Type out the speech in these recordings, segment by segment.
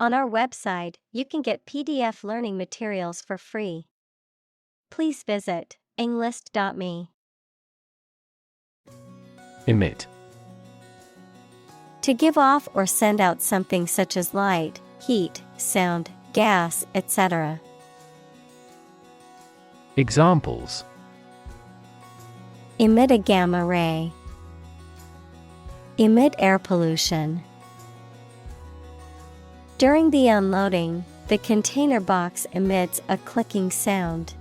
On our website, you can get PDF learning materials for free. Please visit englist.me. Emit. To give off or send out something such as light, heat, sound, gas, etc. Examples: Emit a gamma ray. Emit air pollution. During the unloading, the container box emits a clicking sound.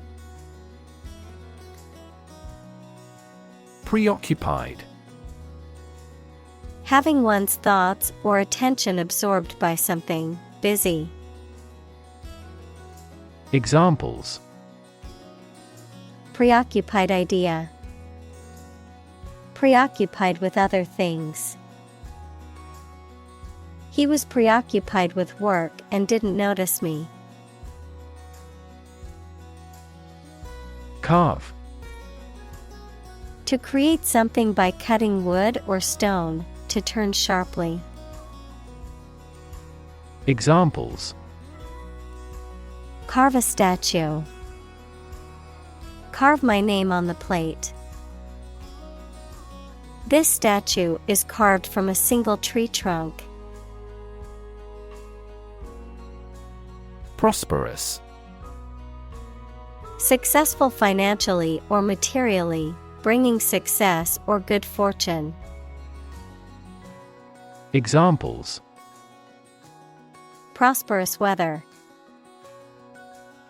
Preoccupied. Having one's thoughts or attention absorbed by something, busy. Examples: Preoccupied idea. Preoccupied with other things. He was preoccupied with work and didn't notice me. Carve. To create something by cutting wood or stone, to turn sharply. Examples: Carve a statue. Carve my name on the plate. This statue is carved from a single tree trunk. Prosperous. Successful financially or materially, bringing success or good fortune. Examples: Prosperous weather.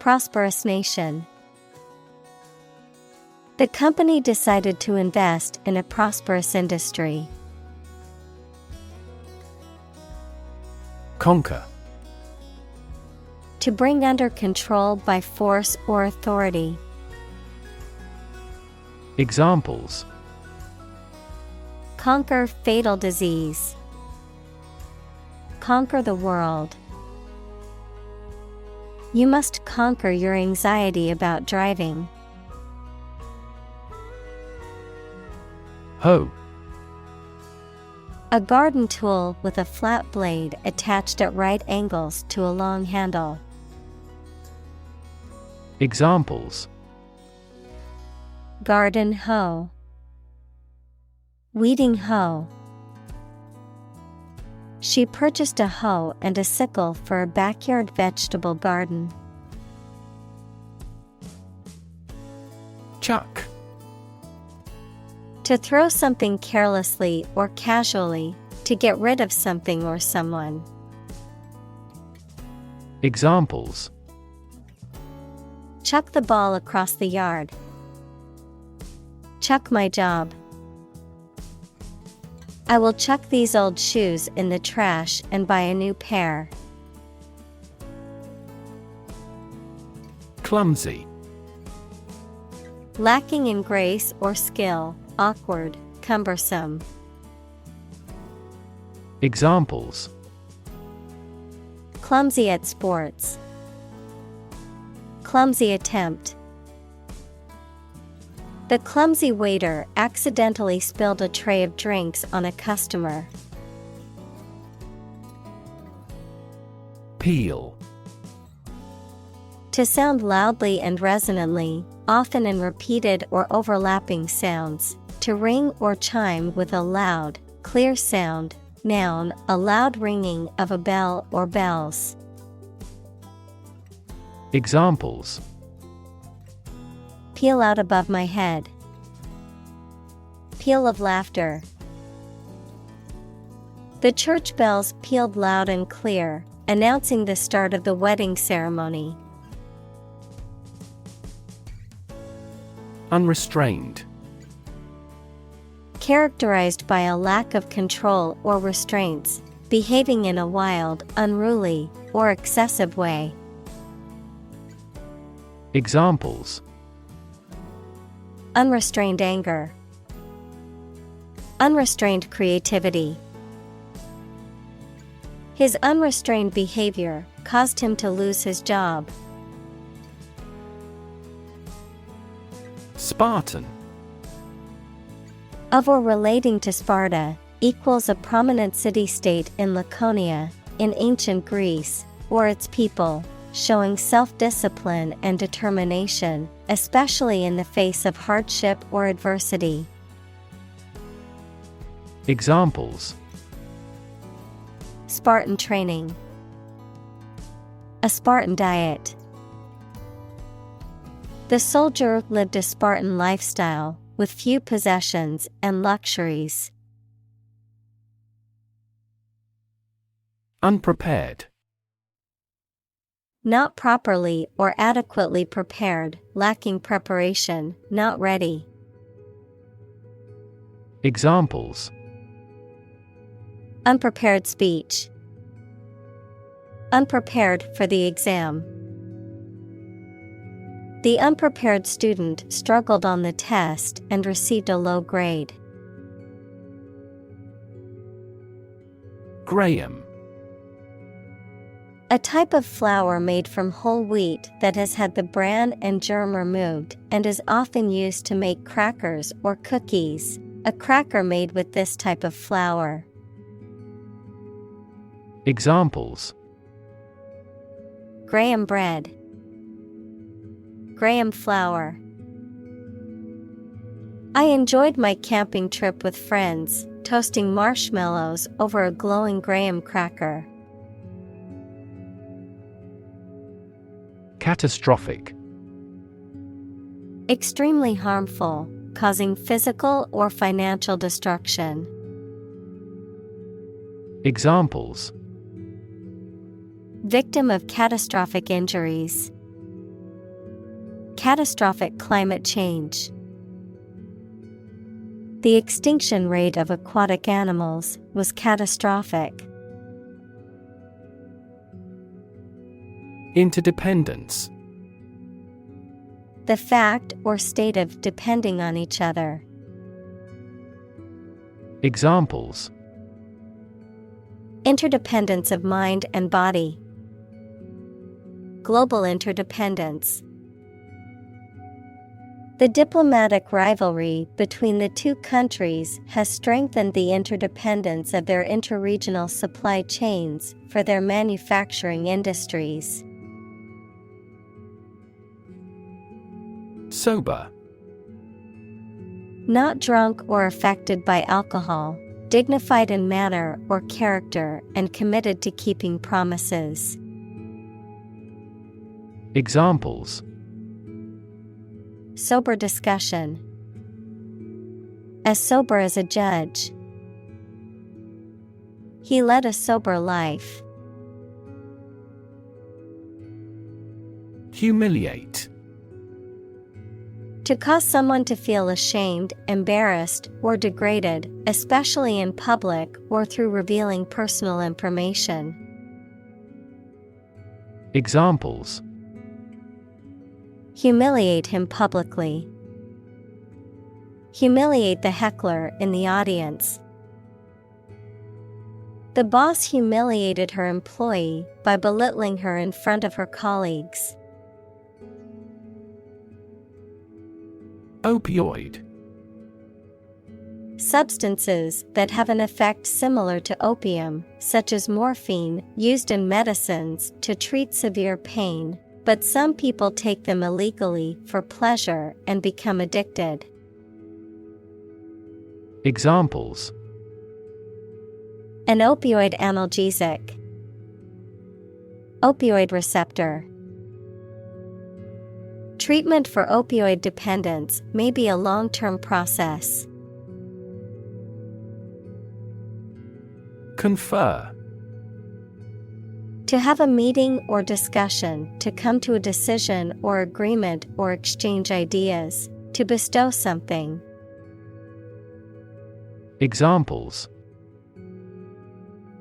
Prosperous nation. The company decided to invest in a prosperous industry. Conquer. To bring under control by force or authority. Examples: Conquer fatal disease. Conquer the world. You must conquer your anxiety about driving. Hoe. A garden tool with a flat blade attached at right angles to a long handle. Examples: Garden hoe. Weeding hoe. She purchased a hoe and a sickle for a backyard vegetable garden. Chuck. To throw something carelessly or casually, to get rid of something or someone. Examples: Chuck the ball across the yard. Chuck my job. I will chuck these old shoes in the trash and buy a new pair. Clumsy. Lacking in grace or skill, awkward, cumbersome. Examples: Clumsy at sports. Clumsy attempt. The clumsy waiter accidentally spilled a tray of drinks on a customer. Peal. To sound loudly and resonantly, often in repeated or overlapping sounds. To ring or chime with a loud, clear sound. Noun, a loud ringing of a bell or bells. Examples: Peal out above my head. Peal of laughter. The church bells pealed loud and clear, announcing the start of the wedding ceremony. Unrestrained. Characterized by a lack of control or restraints, behaving in a wild, unruly, or excessive way. Examples: Unrestrained anger. Unrestrained creativity. His unrestrained behavior caused him to lose his job. Spartan. Of or relating to Sparta, equals a prominent city-state in Laconia, in ancient Greece, or its people, showing self-discipline and determination, especially in the face of hardship or adversity. Examples: Spartan training, a Spartan diet. The soldier lived a Spartan lifestyle, with few possessions and luxuries. Unprepared. Not properly or adequately prepared, lacking preparation, not ready. Examples: Unprepared speech, unprepared for the exam. The unprepared student struggled on the test and received a low grade. Graham. A type of flour made from whole wheat that has had the bran and germ removed and is often used to make crackers or cookies. A cracker made with this type of flour. Examples: Graham bread, Graham flour. I enjoyed my camping trip with friends, toasting marshmallows over a glowing graham cracker. Catastrophic. Extremely harmful, causing physical or financial destruction. Examples: Victim of catastrophic injuries. Catastrophic climate change. The extinction rate of aquatic animals was catastrophic. Interdependence. The fact or state of depending on each other. Examples: Interdependence of mind and body. Global interdependence. The diplomatic rivalry between the two countries has strengthened the interdependence of their interregional supply chains for their manufacturing industries. Sober. Not drunk or affected by alcohol, dignified in manner or character and committed to keeping promises. Examples: Sober discussion. As sober as a judge. He led a sober life. Humiliate. To cause someone to feel ashamed, embarrassed, or degraded, especially in public or through revealing personal information. Examples: Humiliate him publicly. Humiliate the heckler in the audience. The boss humiliated her employee by belittling her in front of her colleagues. Opioid. Substances that have an effect similar to opium, such as morphine, used in medicines to treat severe pain, but some people take them illegally for pleasure and become addicted. Examples: An opioid analgesic. Opioid receptor. Treatment for opioid dependence may be a long-term process. Confer. To have a meeting or discussion, to come to a decision or agreement or exchange ideas, to bestow something. Examples: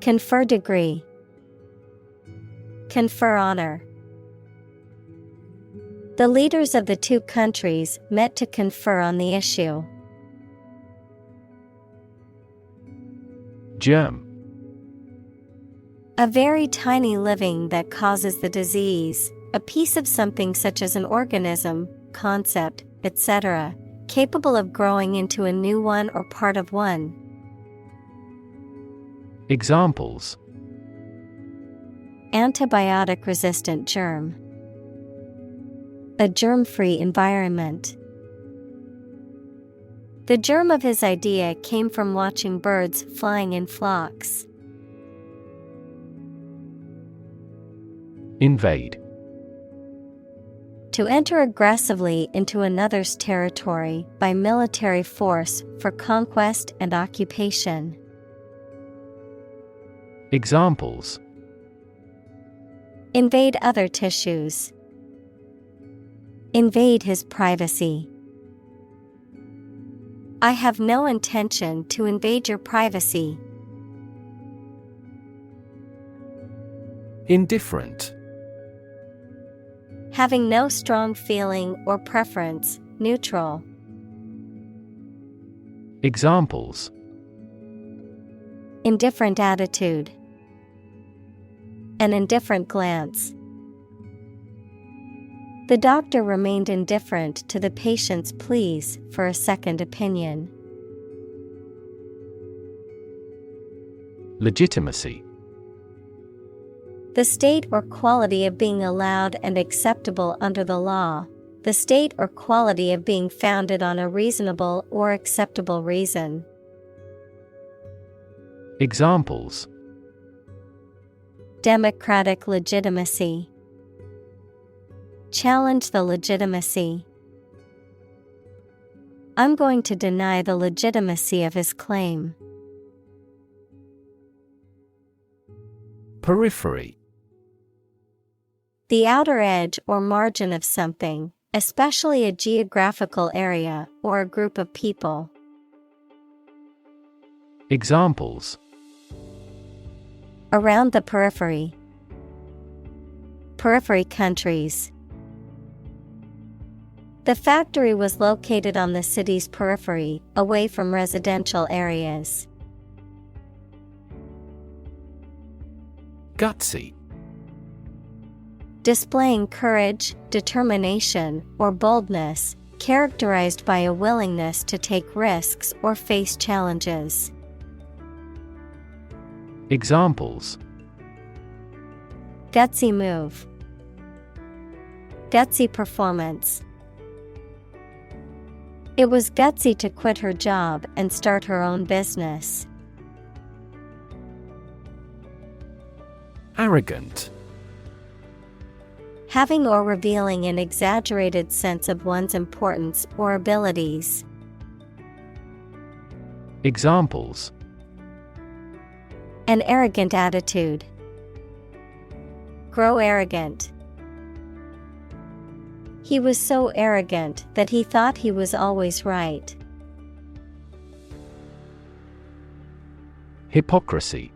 Confer degree. Confer honor. The leaders of the two countries met to confer on the issue. Germ. A very tiny living that causes the disease, a piece of something such as an organism, concept, etc., capable of growing into a new one or part of one. Examples: Antibiotic-resistant germ. A germ-free environment. The germ of his idea came from watching birds flying in flocks. Invade. To enter aggressively into another's territory by military force for conquest and occupation. Examples: invade other tissues. Invade his privacy. I have no intention to invade your privacy. Indifferent. Having no strong feeling or preference, neutral. Examples: indifferent attitude. An indifferent glance. The doctor remained indifferent to the patient's pleas for a second opinion. Legitimacy. The state or quality of being allowed and acceptable under the law. The state or quality of being founded on a reasonable or acceptable reason. Examples: democratic legitimacy. Challenge the legitimacy. I'm going to deny the legitimacy of his claim. Periphery. The outer edge or margin of something, especially a geographical area or a group of people. Examples: around the periphery. Periphery countries. The factory was located on the city's periphery, away from residential areas. Gutsy. Displaying courage, determination, or boldness, characterized by a willingness to take risks or face challenges. Examples: gutsy move. Gutsy performance. It was gutsy to quit her job and start her own business. Arrogant. Having or revealing an exaggerated sense of one's importance or abilities. Examples: an arrogant attitude. Grow arrogant. He was so arrogant that he thought he was always right. Hypocrisy.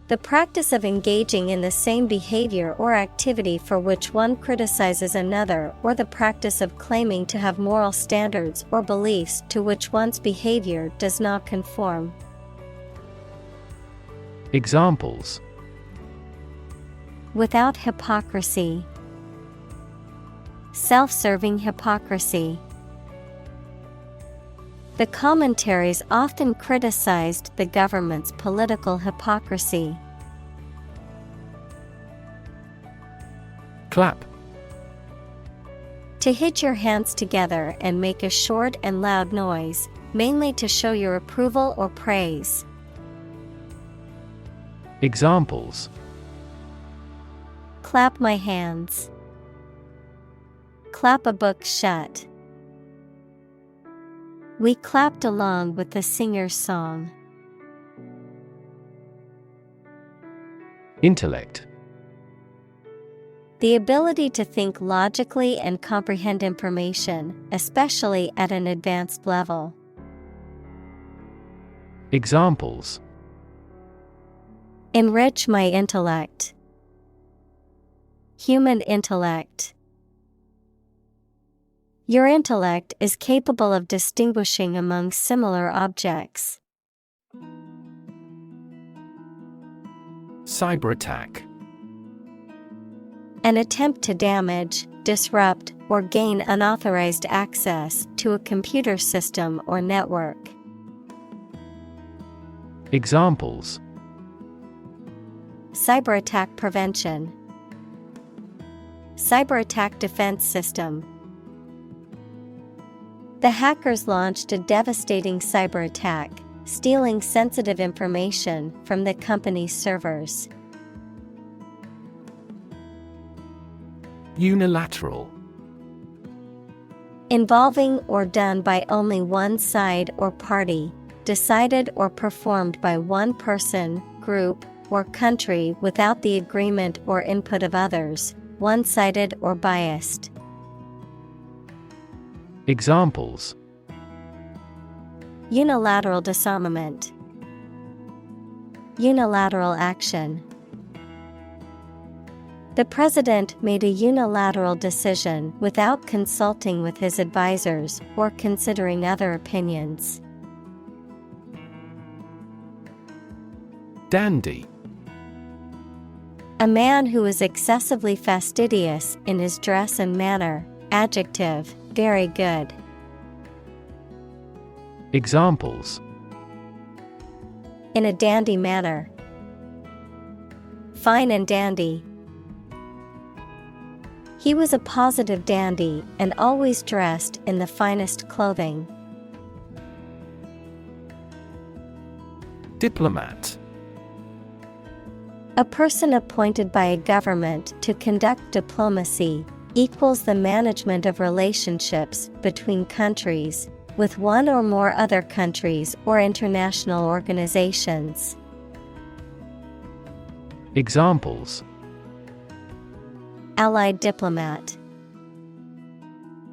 The practice of engaging in the same behavior or activity for which one criticizes another, or the practice of claiming to have moral standards or beliefs to which one's behavior does not conform. Examples: without hypocrisy. Self-serving hypocrisy. The commentaries often criticized the government's political hypocrisy. Clap. To hit your hands together and make a short and loud noise, mainly to show your approval or praise. Examples: clap my hands. Clap a book shut. We clapped along with the singer's song. Intellect. The ability to think logically and comprehend information, especially at an advanced level. Examples: enrich my intellect. Human intellect. Your intellect is capable of distinguishing among similar objects. Cyber attack. An attempt to damage, disrupt, or gain unauthorized access to a computer system or network. Examples: Cyber attack prevention. Cyber attack defense system. The hackers launched a devastating cyber attack, stealing sensitive information from the company's servers. Unilateral. Involving or done by only one side or party, decided or performed by one person, group, or country without the agreement or input of others, one-sided or biased. Examples: Unilateral disarmament. Unilateral action. The president made a unilateral decision without consulting with his advisors or considering other opinions. Dandy. A man who is excessively fastidious in his dress and manner. Adjective, very good. Examples: In a dandy manner. Fine and dandy. He was a positive dandy and always dressed in the finest clothing. Diplomat. A person appointed by a government to conduct diplomacy, equals the management of relationships between countries, with one or more other countries or international organizations. Examples: Allied diplomat.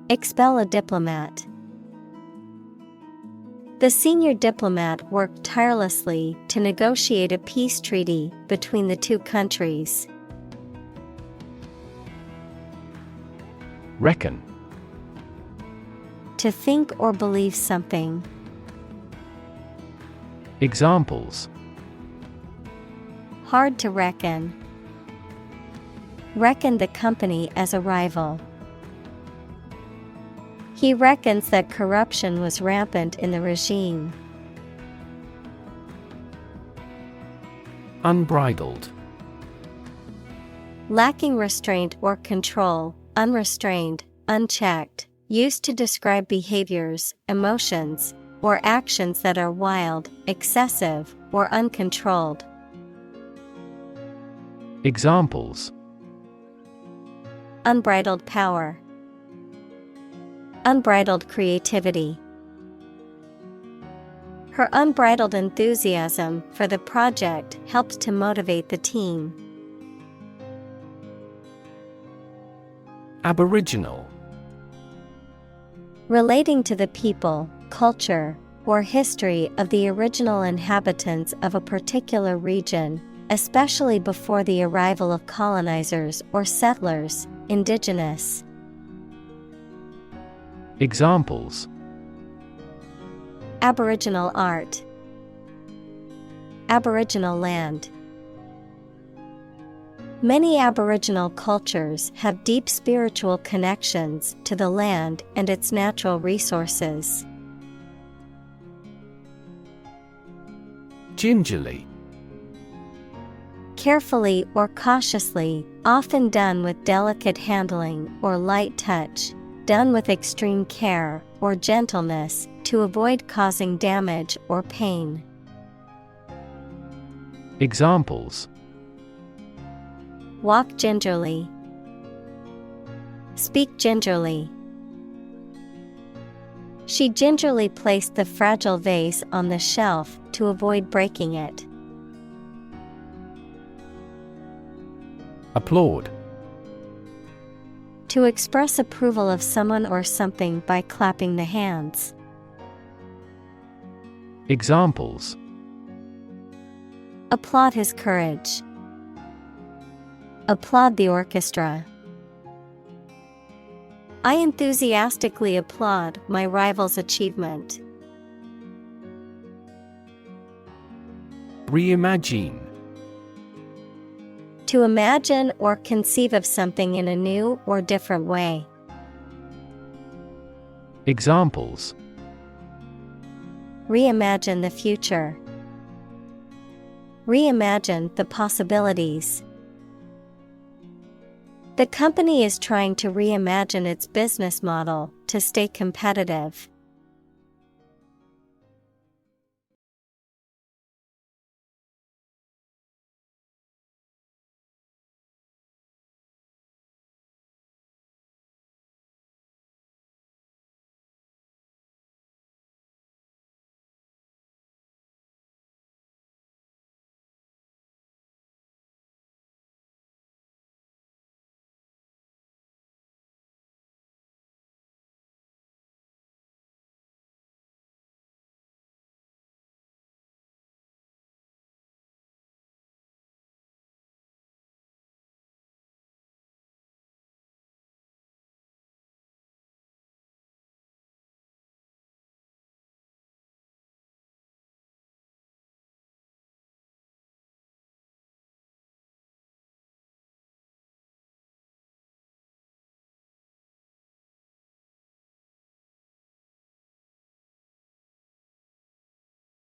Expel a diplomat. The senior diplomat worked tirelessly to negotiate a peace treaty between the two countries. Reckon. To think or believe something. Examples: Hard to reckon. Reckon the company as a rival. He reckons that corruption was rampant in the regime. Unbridled. Lacking restraint or control, unrestrained, unchecked, used to describe behaviors, emotions, or actions that are wild, excessive, or uncontrolled. Examples: Unbridled power. Unbridled creativity. Her unbridled enthusiasm for the project helped to motivate the team. Aboriginal. Relating to the people, culture, or history of the original inhabitants of a particular region, especially before the arrival of colonizers or settlers, indigenous. Examples: Aboriginal art. Aboriginal land. Many Aboriginal cultures have deep spiritual connections to the land and its natural resources. Gingerly. Carefully or cautiously, often done with delicate handling or light touch, done with extreme care or gentleness to avoid causing damage or pain. Examples: Walk gingerly. Speak gingerly. She gingerly placed the fragile vase on the shelf to avoid breaking it. Applaud. To express approval of someone or something by clapping the hands. Examples: Applaud his courage. Applaud the orchestra. I enthusiastically applaud my rival's achievement. Reimagine. To imagine or conceive of something in a new or different way. Examples: Reimagine the future. Reimagine the possibilities. The company is trying to reimagine its business model to stay competitive.